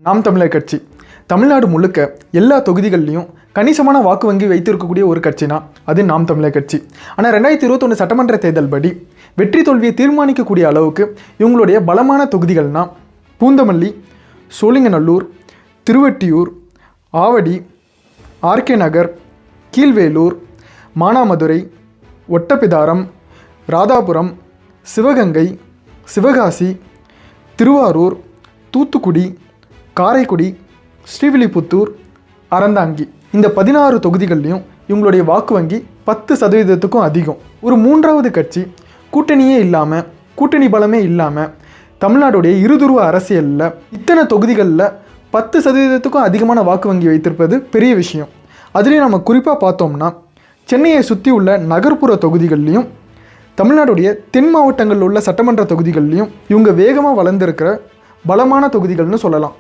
நாம் தமிழர் கட்சி தமிழ்நாடு முழுக்க எல்லா தொகுதிகள்லையும் கணிசமான வாக்கு வங்கி வைத்திருக்கக்கூடிய ஒரு கட்சினா அது நாம் தமிழர் கட்சி. ஆனால் 2021 சட்டமன்ற தேர்தல் படி வெற்றி தோல்வியை தீர்மானிக்கக்கூடிய அளவுக்கு இவங்களுடைய பலமான தொகுதிகள்னால் பூந்தமல்லி, சோழிங்கநல்லூர், திருவெட்டியூர், ஆவடி, ஆர்கே நகர், கீழ்வேலூர், மானாமதுரை, ஒட்டப்பிதாரம், ராதாபுரம், சிவகங்கை, சிவகாசி, திருவாரூர், தூத்துக்குடி, காரைக்குடி, ஸ்ரீவில்லிபுத்தூர், அறந்தாங்கி இந்த 16 தொகுதிகள்லையும் இவங்களுடைய வாக்கு வங்கி 10% அதிகம். ஒரு மூன்றாவது கட்சி கூட்டணியே இல்லாமல், கூட்டணி பலமே இல்லாமல் தமிழ்நாடுடைய இருதுருவ அரசியலில் இத்தனை தொகுதிகளில் 10% அதிகமான வாக்கு வங்கி வைத்திருப்பது பெரிய விஷயம். அதுலேயும் நம்ம குறிப்பாக பார்த்தோம்னா சென்னையை சுற்றி உள்ள நகர்ப்புற தொகுதிகள்லையும் தமிழ்நாடுடைய தென் மாவட்டங்களில் உள்ள சட்டமன்ற தொகுதிகள்லையும் இவங்க வேகமாக வளர்ந்துருக்கிற பலமான தொகுதிகள்னு சொல்லலாம்.